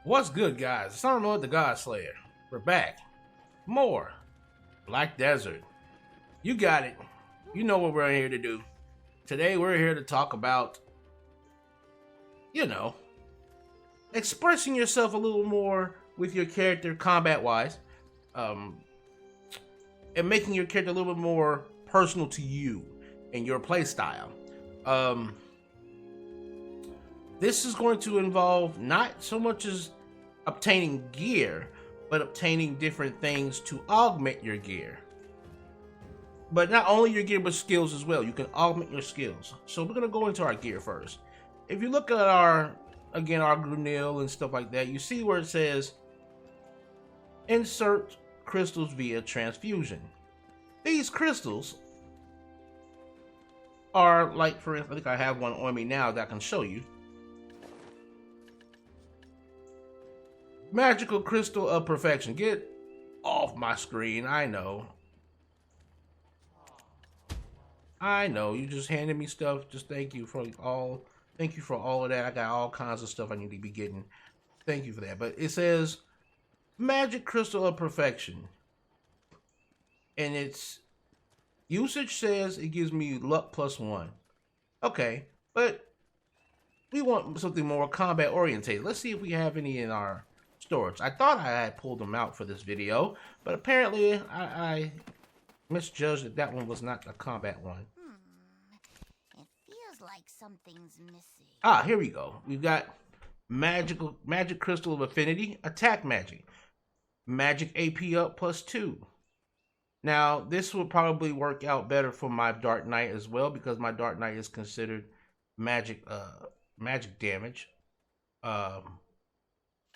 What's good, guys? It's Amon-Rellik the God Slayer. We're back. More Black Desert. You got it. You know what we're here to do. Today we're here to talk about, you know, expressing yourself a little more with your character combat-wise, um, and making your character a little bit more personal to you and your playstyle. Um, this is going to involve not so much as obtaining gear, but obtaining different things to augment your gear. But not only your gear, but skills as well. You can augment your skills. So we're gonna go into our gear first. If you look at our Grunil and stuff like that, you see where it says insert crystals via transfusion. These crystals are like, for instance, I think I have one on me now that I can show you. Magical Crystal of Perfection. Get off my screen. I know, you just handed me stuff. Just thank you for all of that. I got all kinds of stuff I need to be getting. Thank you for that. But it says Magic Crystal of Perfection. And its usage says it gives me luck +1. Okay, but we want something more combat oriented. Let's see if we have any in our storage. I thought I had pulled them out for this video, but apparently I misjudged that one was not a combat one. It feels like something's missing. Ah, here we go. We've got Magic Crystal of Affinity, Attack Magic. Magic AP up +2. Now, this would probably work out better for my Dark Knight as well, because my Dark Knight is considered magic damage.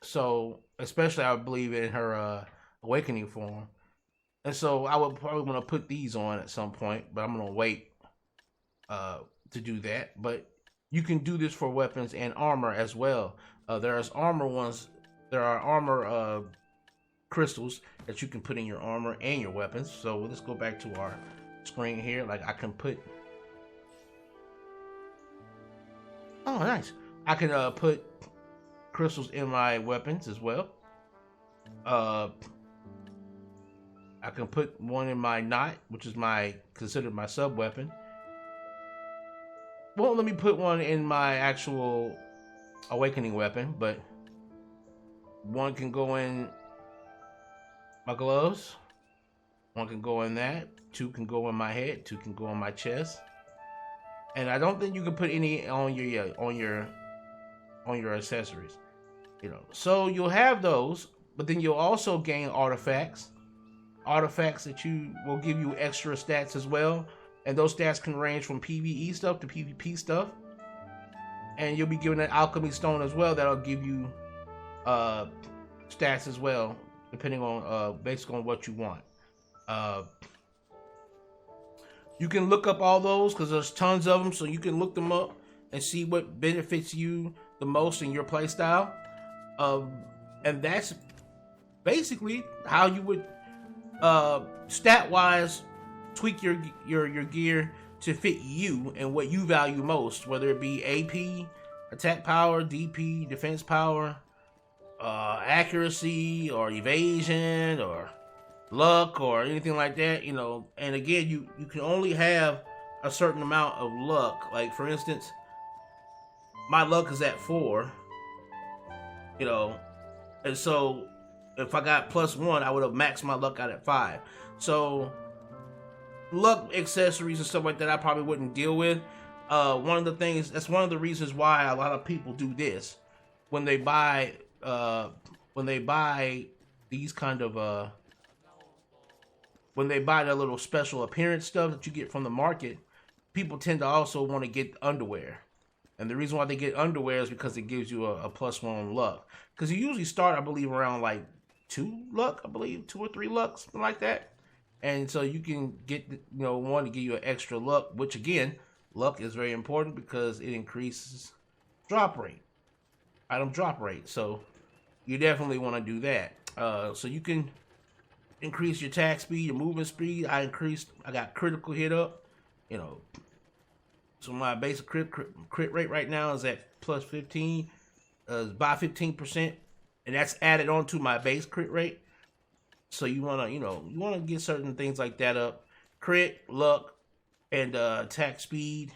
So, especially I believe in her awakening form. And so I would probably want to put these on at some point, but I'm going to wait to do that. But you can do this for weapons and armor as well. There are armor crystals that you can put in your armor and your weapons. So let's go back to our screen here. Like I can put, oh nice, I can put crystals in my weapons as well. I can put one in my knot, which is considered my sub weapon. Well, let me put one in my actual awakening weapon, but one can go in my gloves, one can go in that, 2 can go in my head, 2 can go on my chest, and I don't think you can put any on your accessories. So you'll have those, but then you'll also gain artifacts that will give you extra stats as well, and those stats can range from PvE stuff to PvP stuff, and you'll be given an alchemy stone as well that'll give you stats as well, depending on basically on what you want. You can look up all those because there's tons of them, so you can look them up and see what benefits you the most in your playstyle. And that's basically how you would stat wise tweak your gear to fit you and what you value most, whether it be AP, attack power, DP, defense power, accuracy, or evasion, or luck, or anything like that. And again, you can only have a certain amount of luck. Like for instance, my luck is at 4, and so if I got +1, I would have maxed my luck out at 5. So luck accessories and stuff like that I probably wouldn't deal with. That's one of the reasons why a lot of people do this when they buy these kind of when they buy the little special appearance stuff that you get from the market. People tend to also want to get underwear. And the reason why they get underwear is because it gives you a +1 luck. Because you usually start, I believe, around like 2 luck, I believe, 2 or 3 luck, something like that. And so you can get, one to give you an extra luck, which again, luck is very important because it increases item drop rate. So you definitely want to do that. So you can increase your attack speed, your movement speed. I got critical hit up, So my basic crit rate right now is at +15, by 15%. and that's added on to my base crit rate. So you wanna, you wanna get certain things like that up. Crit, luck, and attack speed.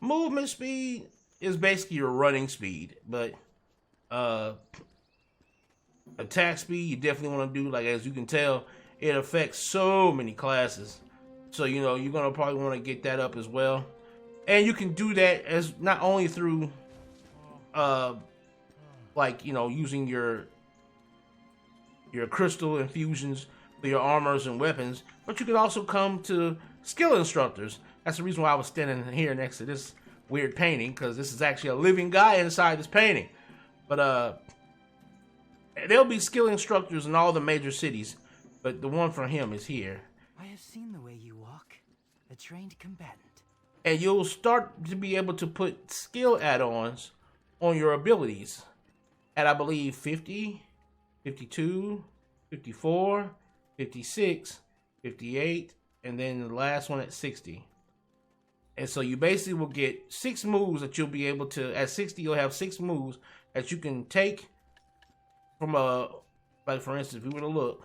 Movement speed is basically your running speed, but attack speed you definitely want to do. Like, as you can tell, it affects so many classes. So you're gonna probably want to get that up as well. And you can do that as not only through like using your crystal infusions for your armors and weapons, but you can also come to skill instructors. That's the reason why I was standing here next to this weird painting, because this is actually a living guy inside this painting. But there'll be skill instructors in all the major cities, but the one for him is here. I have seen the way you walk, a trained combatant. And you'll start to be able to put skill add-ons on your abilities at, I believe, 50, 52, 54, 56, 58, and then the last one at 60. And so you basically will get 6 moves that you'll be able to, at 60 you'll have 6 moves that you can take from like for instance, if we were to look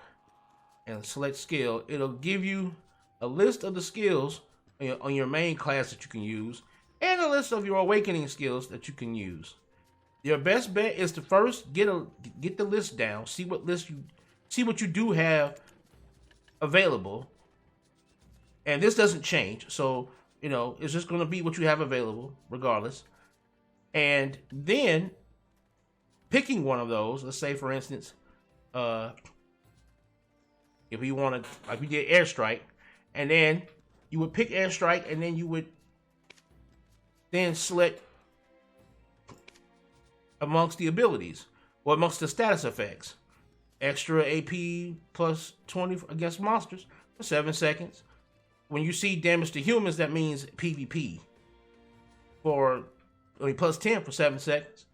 and select skill, it'll give you a list of the skills on your main class that you can use, and a list of your awakening skills that you can use. Your best bet is to first get the list down, see what you do have available, and this doesn't change. So it's just going to be what you have available regardless, and then picking one of those. Let's say, for instance, if we wanted, like we did airstrike, and then you would pick airstrike, and then you would then select amongst the abilities or amongst the status effects. Extra AP plus 20 against monsters for 7 seconds. When you see damage to humans, that means PvP plus 10 for 7 seconds.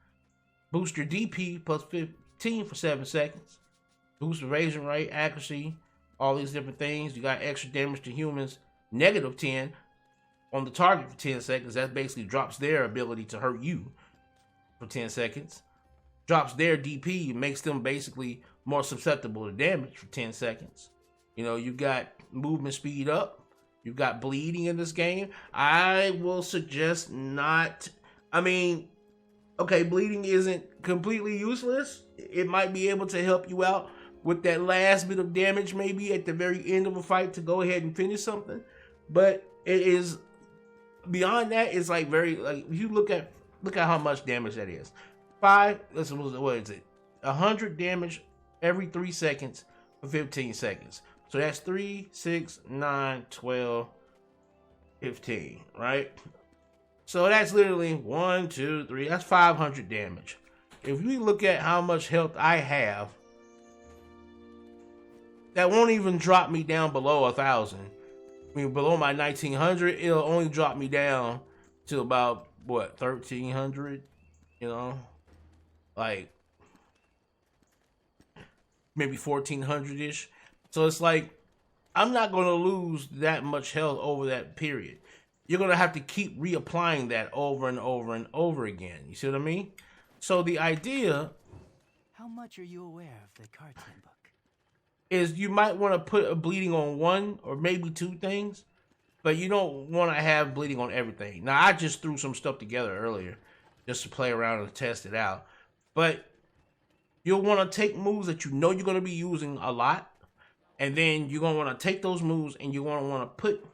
Boost your DP plus 15 for 7 seconds. Boost evasion rate, accuracy, all these different things. You got extra damage to humans, negative 10 on the target for 10 seconds. That basically drops their ability to hurt you for 10 seconds. Drops their DP, makes them basically more susceptible to damage for 10 seconds. You've got movement speed up. You've got bleeding in this game. I will suggest not. Okay, bleeding isn't completely useless. It might be able to help you out with that last bit of damage, maybe at the very end of a fight, to go ahead and finish something. But it is beyond that. It's like if you look at how much damage that is. 100 damage every 3 seconds for 15 seconds. So that's 3, 6, 9, 12, 15, right? So that's literally 1, 2, 3. That's 500 damage. If you look at how much health I have, that won't even drop me down below 1,000. Below my 1,900, it'll only drop me down to about 1,300. Like maybe 1,400-ish. So it's like I'm not going to lose that much health over that period. You're going to have to keep reapplying that over and over and over again. You see what I mean? So the idea... How much are you aware of the cartoon book? Is you might want to put a bleeding on 1 or maybe 2 things, but you don't want to have bleeding on everything. Now, I just threw some stuff together earlier just to play around and test it out. But you'll want to take moves that you're going to be using a lot, and then you're going to want to take those moves and you're going to want to put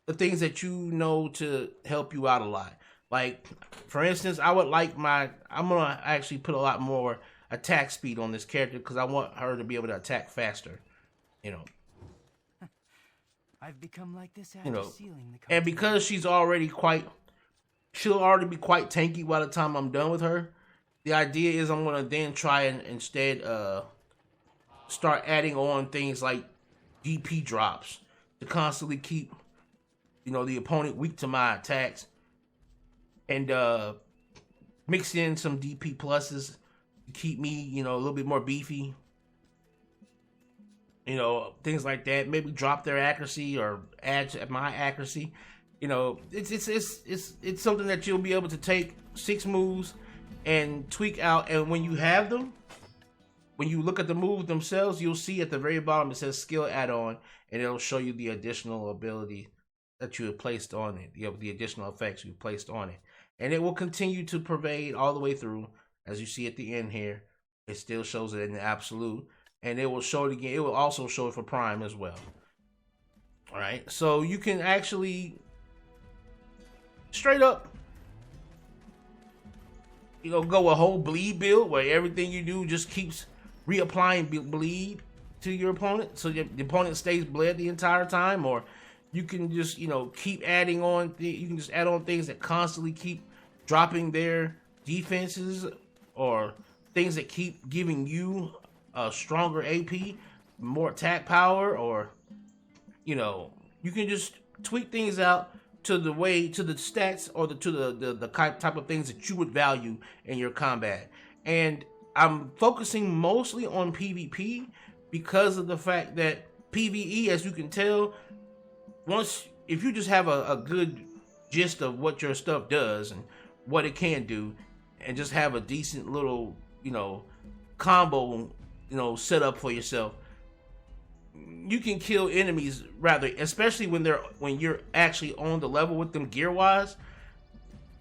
the things that to help you out a lot. Like, for instance, I'm going to actually put a lot more attack speed on this character because I want her to be able to attack faster. I've become like this after sealing the cartoon. And because she'll already be quite tanky by the time I'm done with her. The idea is I'm going to then try and instead start adding on things like DP drops to constantly keep, the opponent weak to my attacks. And mix in some DP pluses to keep me, a little bit more beefy. Things like that. Maybe drop their accuracy or add to my accuracy. It's something that you'll be able to take 6 moves and tweak out, and when you have them, when you look at the moves themselves, you'll see at the very bottom it says skill add-on, and it'll show you the additional ability that you have placed on it, the additional effects you placed on it. And it will continue to pervade all the way through. As you see at the end here, it still shows it in the absolute, and it will show it again. It will also show it for prime as well. All right, so you can actually straight up, go a whole bleed build where everything you do just keeps reapplying bleed to your opponent, so the opponent stays bled the entire time. Or you can just, keep adding on. You can just add on things that constantly keep dropping their defenses, or things that keep giving you a stronger AP, more attack power, or you can just tweak things out to the stats, or to the type of things that you would value in your combat. And I'm focusing mostly on PvP because of the fact that PvE, as you can tell, if you just have a good gist of what your stuff does and what it can do, and just have a decent little, combo, set up for yourself, you can kill enemies especially when you're actually on the level with them gear wise.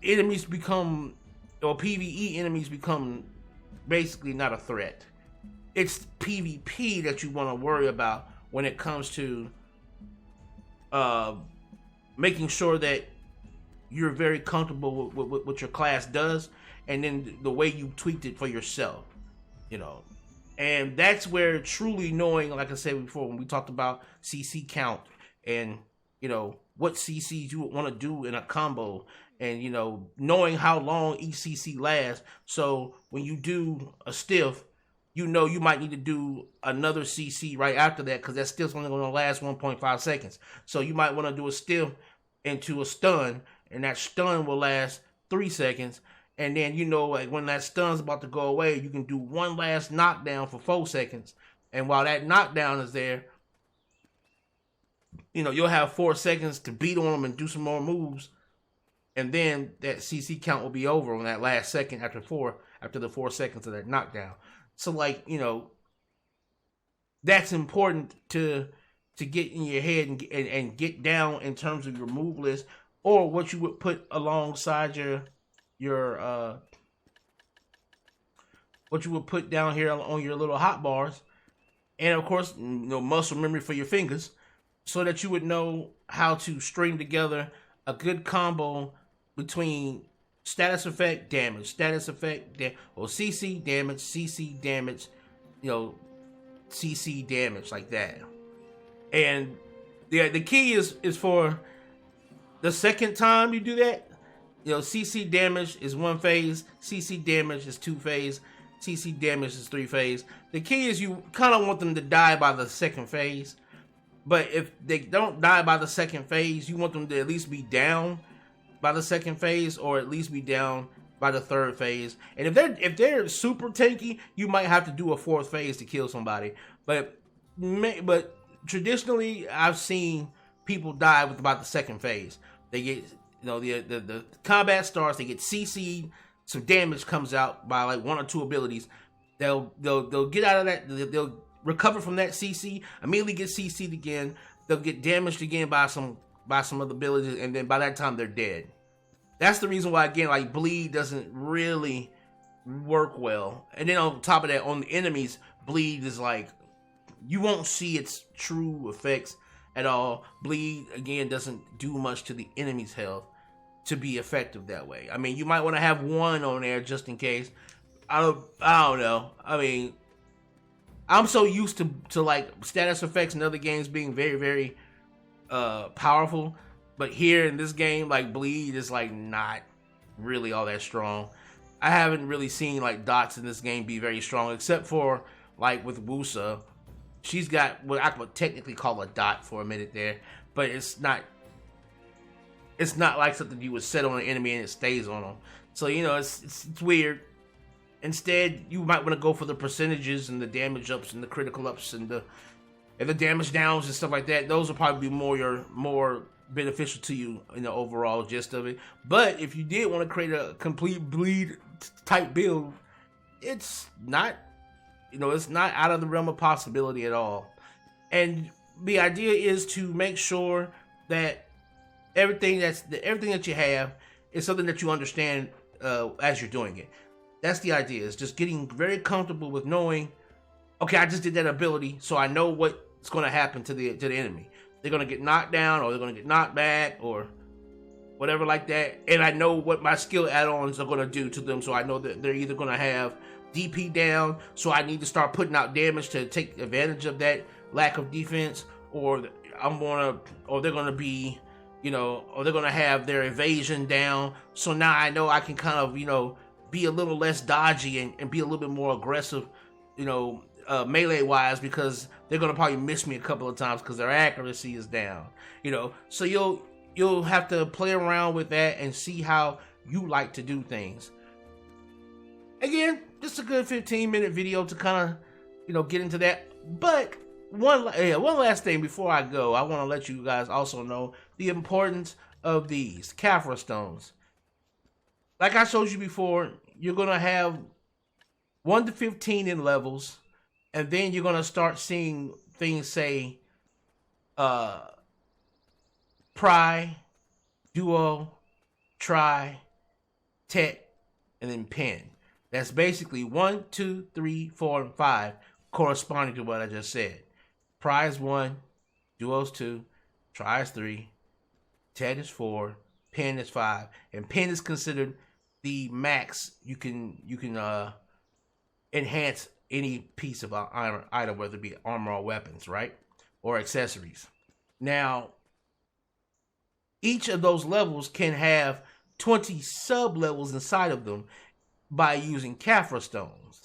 PvE enemies become basically not a threat. It's PvP that you want to worry about when it comes to making sure that you're very comfortable with what your class does, and then the way you tweaked it for yourself, And that's where truly knowing, like I said before, when we talked about CC count and, what CCs you would want to do in a combo, and, knowing how long each CC lasts. So when you do a stiff, you might need to do another CC right after that, because that stiff's only going to last 1.5 seconds. So you might want to do a stiff into a stun, and that stun will last 3 seconds. And then, when that stun's about to go away, you can do one last knockdown for 4 seconds. And while that knockdown is there, you'll have 4 seconds to beat on them and do some more moves. And then that CC count will be over on that last second after the 4 seconds of that knockdown. So, that's important to get in your head and get down in terms of your move list, or what you would put alongside what you would put down here on your little hot bars, and of course, muscle memory for your fingers, so that you would know how to string together a good combo between status effect, damage, or CC damage, CC damage, like that. And the key is for the second time you do that. CC damage is 1 phase, CC damage is 2 phase, CC damage is 3 phase. The key is you kind of want them to die by the second phase. But if they don't die by the second phase, you want them to at least be down by the second phase, or at least be down by the third phase. And if they're super tanky, you might have to do a 4th phase to kill somebody. But traditionally, I've seen people die with about the second phase. They get, the combat starts, they get CC'd, some damage comes out by like 1 or 2 abilities. They'll get out of that, they'll recover from that CC, immediately get CC'd again, they'll get damaged again by some other abilities, and then by that time they're dead. That's the reason why, again, bleed doesn't really work well. And then on top of that, on the enemies, bleed is you won't see its true effects at all. Bleed, again, doesn't do much to the enemy's health to be effective that way. I mean, you might want to have 1 on there just in case. I don't know. I mean, I'm so used to status effects in other games being very, very powerful, but here in this game, bleed is not really all that strong. I haven't really seen dots in this game be very strong, except for with Wusa. She's got what I would technically call a dot for a minute there, but it's not like something you would set on an enemy and it stays on them. So it's weird. Instead, you might want to go for the percentages and the damage ups and the critical ups and the damage downs and stuff like that. Those will probably be more beneficial to you in the overall gist of it. But if you did want to create a complete bleed type build, it's not You know, it's not out of the realm of possibility at all. And the idea is to make sure that everything that you have is something that you understand as you're doing it. That's the idea. Is just getting very comfortable with knowing, okay, I just did that ability, so I know what's going to happen to the enemy. They're going to get knocked down, or they're going to get knocked back, or whatever like that. And I know what my skill add-ons are going to do to them, so I know that they're either going to have DP down, so I need to start putting out damage to take advantage of that lack of defense, or they're going to be, or they're going to have their evasion down. So now I know I can kind of, be a little less dodgy and be a little bit more aggressive, melee wise, because they're going to probably miss me a couple of times because their accuracy is down, so you'll have to play around with that and see how you like to do things. Again, just a good 15-minute video to kind of, get into that. But one last thing before I go, I want to let you guys also know the importance of these Caphra stones. Like I showed you before, you're going to have 1 to 15 in levels, and then you're going to start seeing things say pry, duo, try, tet, and then pen. That's basically 1, 2, 3, 4, and 5 corresponding to what I just said. Pry is 1, duo is 2, try is 3, tet is 4, pen is 5, and pen is considered the max you can enhance any piece of item, whether it be armor or weapons, right? Or accessories. Now, each of those levels can have 20 sub-levels inside of them by using Caphra stones,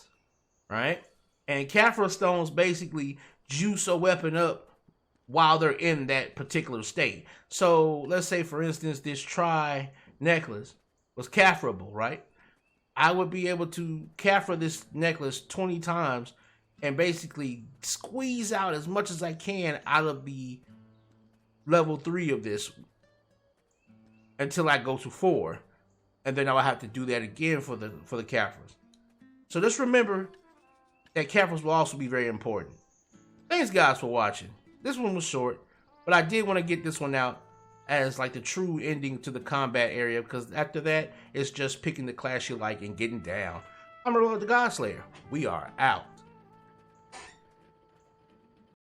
right? And Caphra stones basically juice a weapon up while they're in that particular state. So let's say, for instance, this Try necklace was Caphrable, right? I would be able to Caphra this necklace 20 times and basically squeeze out as much as I can out of the level 3 of this until I go to 4. And then I will have to do that again for the Caphras. So just remember that Caphras will also be very important. Thanks guys for watching. This one was short, but I did want to get this one out as like the true ending to the combat area, because after that, it's just picking the class you like and getting down. I'm Amon-Rellik the Godslayer. We are out.